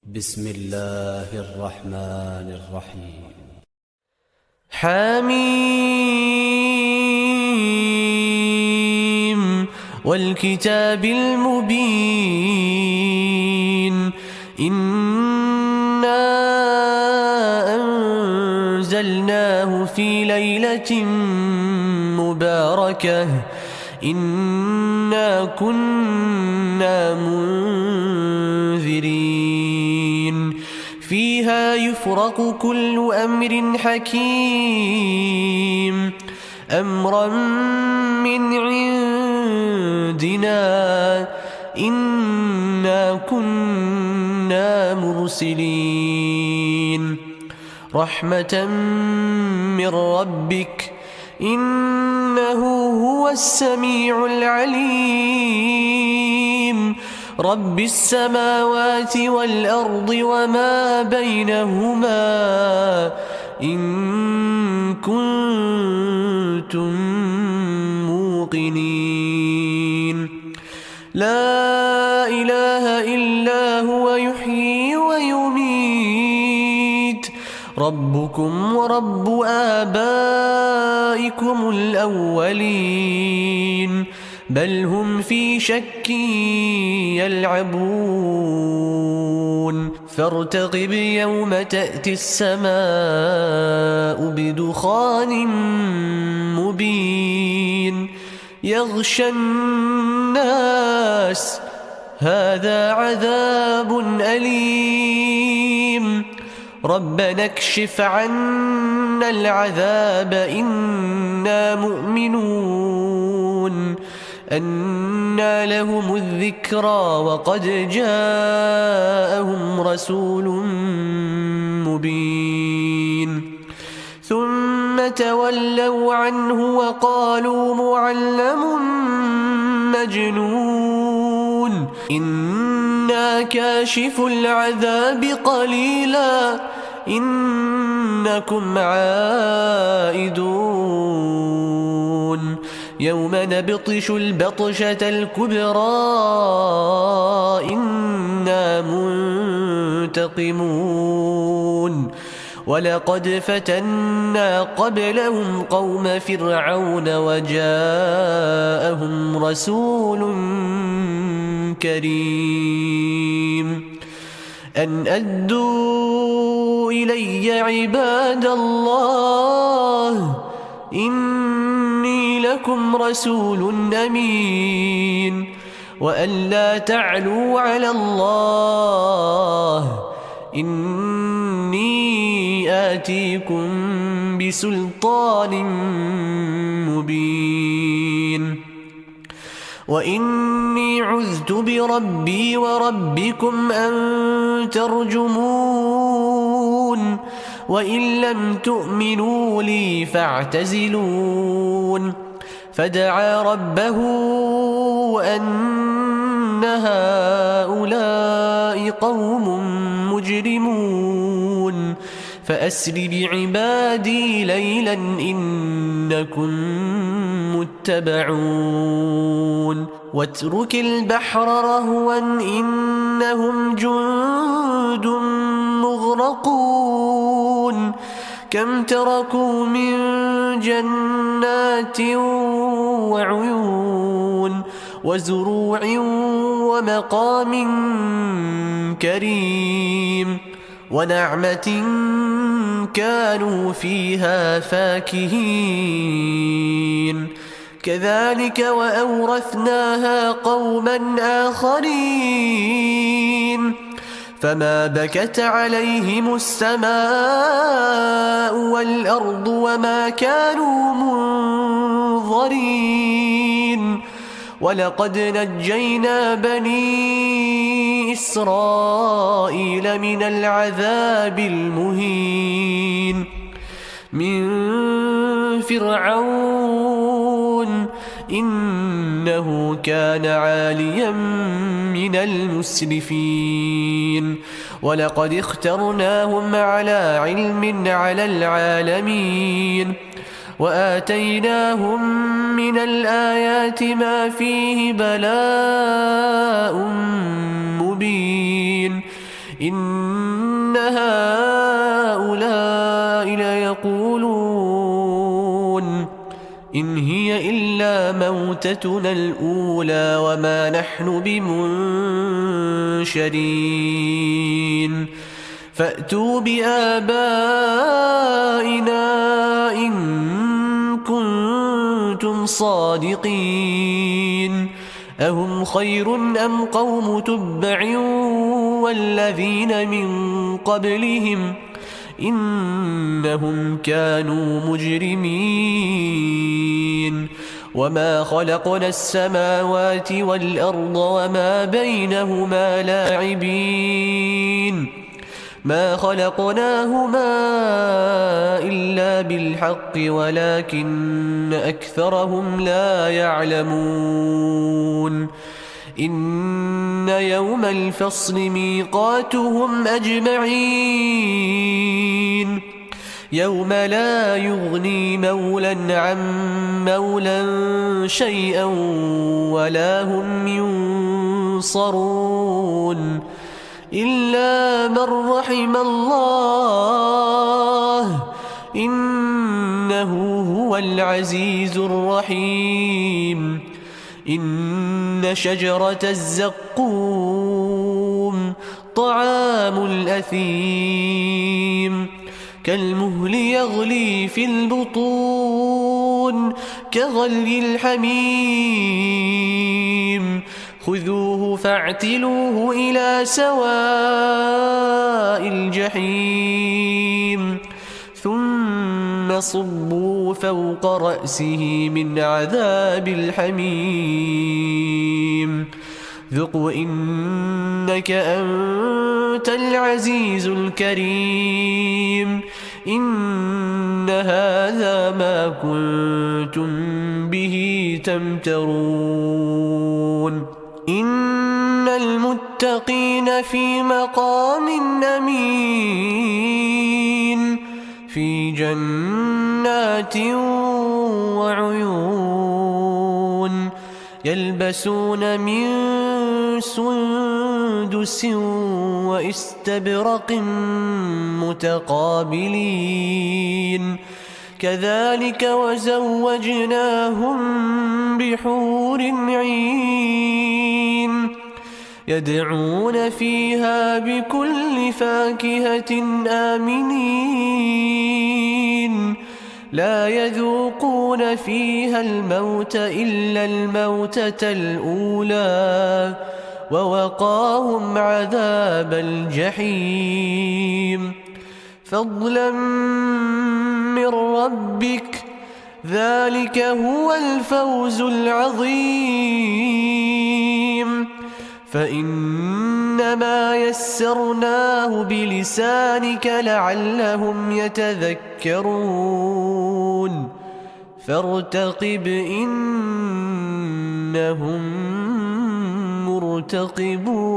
بسم الله الرحمن الرحيم. حميم والكتاب المبين. إنا أنزلناه في ليلة مباركة إنا كنا منذرين فيها يفرق كل أمر حكيم أمرا من عندنا إنا كنا مرسلين رحمة من ربك إنه هو السميع العليم رب السماوات والأرض وما بينهما إن كنتم موقنين لا إله إلا هو يحيي ويميت ربكم ورب آبائكم الأولين بل هم في شك يلعبون فارتقب يوم تأتي السماء بدخان مبين يغشى الناس هذا عذاب أليم ربنا اكشف عنا العذاب إنا مؤمنون أنى لهم الذكرى وقد جاءهم رسول مبين ثم تولوا عنه وقالوا معلم مجنون إنا كاشف العذاب قليلا إنكم عائدون يوم نبطش البطشة الكبرى إنا منتقمون ولقد فتنا قبلهم قوم فرعون وجاءهم رسول كريم أن أدوا إلي عباد الله إني لكم رسول أمين وأن لا تعلوا على الله إني آتيكم بسلطان مبين وإني عذت بربي وربكم أن ترجمون وإن لم تؤمنوا لي فاعتزلون فدعا ربه أن هؤلاء قوم مجرمون فأسر بعبادي ليلا إنكم متبعون واترك البحر رهوا إنهم جند مغرقون كم تركوا من جنات وعيون وزروع ومقام كريم ونعمة كانوا فيها فاكهين كذلك وأورثناها قوما آخرين فما بكت عليهم السماء والأرض وما كانوا منظرين ولقد نجينا بني إسرائيل من العذاب المهين من فرعون إنه كان عاليا من المسرفين ولقد اخترناهم على علم على العالمين وآتيناهم من الآيات ما فيه بلاء مبين إن موتتنا الأولى وما نحن بمنشرين فأتوا بآبائنا إن كنتم صادقين أهم خير أم قوم تبع والذين من قبلهم إنهم كانوا مجرمين وما خلقنا السماوات والأرض وما بينهما لاعبين ما خلقناهما إلا بالحق ولكن أكثرهم لا يعلمون إن يوم الفصل ميقاتهم أجمعين يوم لا يغني مولى عن مولى شيئا ولا هم ينصرون إلا من رحم الله إنه هو العزيز الرحيم إن شجرة الزقوم طعام الأثيم كالمهل يغلي في البطون كغلي الحميم خذوه فاعتلوه إلى سواء الجحيم ثم صبوا فوق رأسه من عذاب الحميم ذق إنك أنت العزيز الكريم إن هذا ما كنتم به تمترون إن المتقين في مقام أمين في جنات وعيون يلبسون من سندس واستبرق متقابلين كذلك وزوجناهم بحور عين يدعون فيها بكل فاكهة آمنين لا يذوقون فيها الموت إلا الموتة الأولى ووقاهم عذاب الجحيم فضلا من ربك ذلك هو الفوز العظيم فإنما يسرناه بلسانك لعلهم يتذكرون فارتقب إنهم مرتقبون